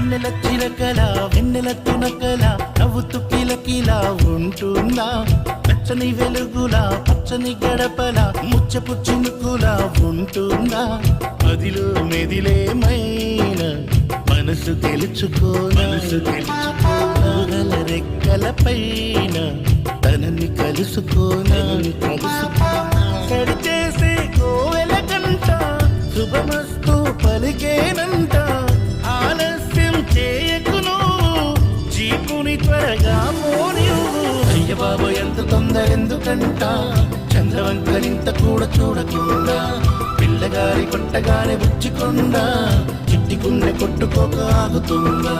వెన్నెల చిరకల వెన్నెల తునకల నవ్వుతూ కిలకిలా ఉంటుందా పచ్చని వెలుగులా పచ్చని గడపల ముచ్చపు చినుకులా ఉంటుందా మదిలో మెదిలే మైన మనసు తెలుసుకోగల రెక్కల పైన తనని కలుసుకోడి చేసే కోవెల కంట శుభమస్తు పలికేనంట ఆలస్యం చేయకును జీపుని త్వరగా మోనివ్వు అయ్య బాబు ఎంత తొందర ఎందుకంట చంద్రవంకరింత కూడా చూడకుండా పిల్లగారి కొట్టగానే బుచ్చికొండా చిట్టి గుండె కొట్టుకోక ఆగుతుందా